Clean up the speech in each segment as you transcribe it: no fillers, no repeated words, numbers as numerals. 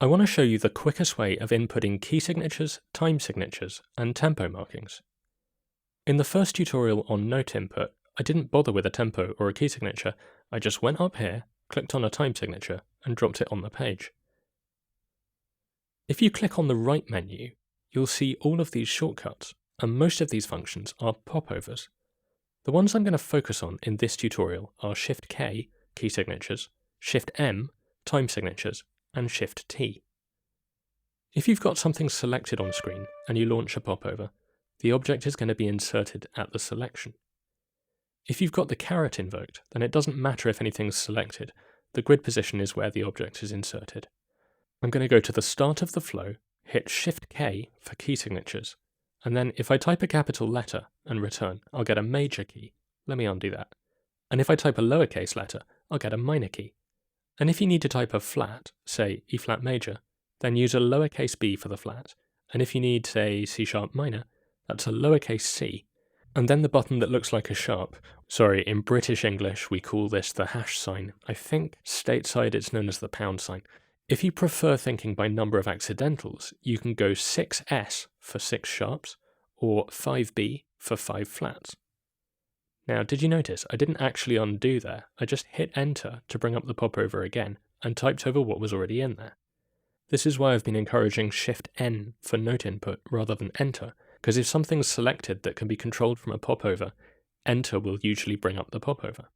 I want to show you the quickest way of inputting key signatures, time signatures, and tempo markings. In the first tutorial on note input, I didn't bother with a tempo or a key signature, I just went up here, clicked on a time signature, and dropped it on the page. If you click on the right menu, you'll see all of these shortcuts, and most of these functions are popovers. The ones I'm going to focus on in this tutorial are Shift-K, key signatures, Shift-M, time signatures, and Shift-T. If you've got something selected on screen and you launch a popover, the object is going to be inserted at the selection. If you've got the caret invoked, then it doesn't matter if anything's selected, the grid position is where the object is inserted. I'm going to go to the start of the flow, hit Shift-K for key signatures, and then if I type a capital letter and return, I'll get a major key. Let me undo that. And if I type a lowercase letter, I'll get a minor key. And if you need to type a flat, say E flat major, then use a lowercase b for the flat. And if you need, say, C sharp minor, that's a lowercase c. And then the button that looks like a sharp. Sorry, in British English we call this the hash sign. I think stateside it's known as the pound sign. If you prefer thinking by number of accidentals, you can go 6s for 6 sharps, or 5b for 5 flats. Now, did you notice I didn't actually undo there, I just hit enter to bring up the popover again, and typed over what was already in there. This is why I've been encouraging Shift-N for note input rather than enter, because if something's selected that can be controlled from a popover, enter will usually bring up the popover.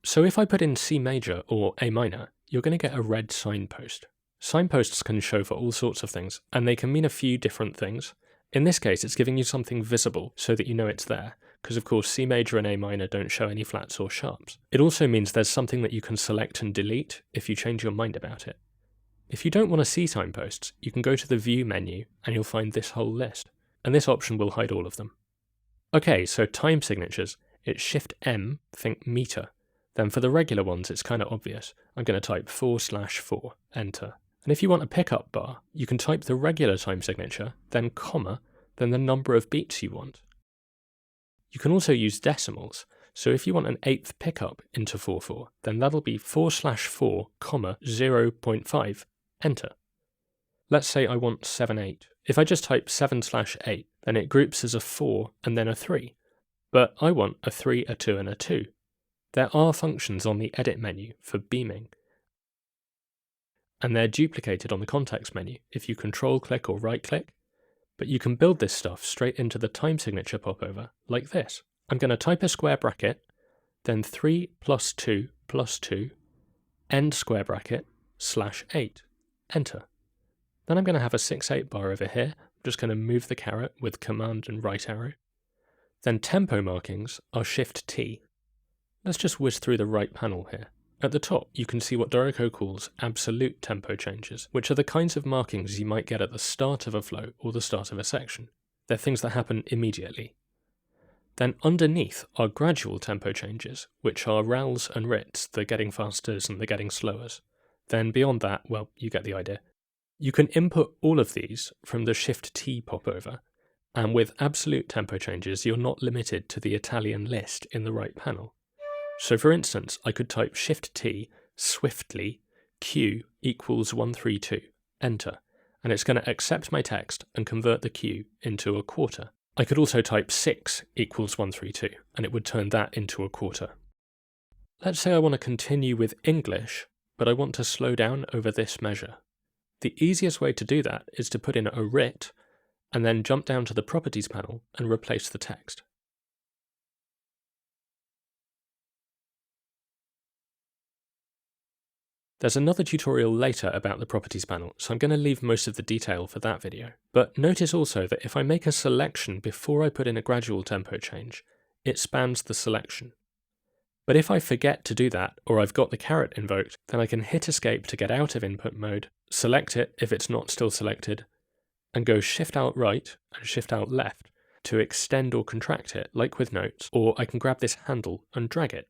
So if I put in C major or A minor, you're going to get a red signpost. Signposts can show for all sorts of things, and they can mean a few different things. In this case, it's giving you something visible so that you know it's there, because of course C major and A minor don't show any flats or sharps. It also means there's something that you can select and delete if you change your mind about it. If you don't want to see signposts, you can go to the View menu and you'll find this whole list, and this option will hide all of them. Okay, so time signatures, it's Shift-M, think meter. Then for the regular ones, it's kind of obvious. I'm going to type /4, enter. And if you want a pickup bar, you can type the regular time signature, then comma, then the number of beats you want. You can also use decimals, so if you want an 8th pickup into 4/4, then that'll be 4/4, 0.5, enter. Let's say I want 7/8. If I just type 7/8, then it groups as a 4 and then a 3. But I want a 3, a 2 and a 2. There are functions on the edit menu for beaming, and they're duplicated on the context menu if you control click or right click, but you can build this stuff straight into the time signature popover like this. I'm going to type a square bracket, then 3 + 2 + 2, end square bracket, /8, enter. Then I'm going to have a 6/8 bar over here. I'm just going to move the caret with command and right arrow. Then tempo markings are Shift-T. Let's just whiz through the right panel here. At the top, you can see what Dorico calls absolute tempo changes, which are the kinds of markings you might get at the start of a flow or the start of a section. They're things that happen immediately. Then underneath are gradual tempo changes, which are rals and rits, the getting fasters and the getting slowers. Then beyond that, well, you get the idea. You can input all of these from the Shift-T popover, and with absolute tempo changes, you're not limited to the Italian list in the right panel. So for instance, I could type Shift-T, swiftly, Q = 132, enter, and it's going to accept my text and convert the Q into a quarter. I could also type 6 = 132, and it would turn that into a quarter. Let's say I want to continue with English, but I want to slow down over this measure. The easiest way to do that is to put in a writ, and then jump down to the Properties panel and replace the text. There's another tutorial later about the Properties panel, so I'm going to leave most of the detail for that video. But notice also that if I make a selection before I put in a gradual tempo change, it spans the selection. But if I forget to do that, or I've got the caret invoked, then I can hit escape to get out of input mode, select it if it's not still selected, and go Shift Alt right and Shift Alt left to extend or contract it, like with notes, or I can grab this handle and drag it.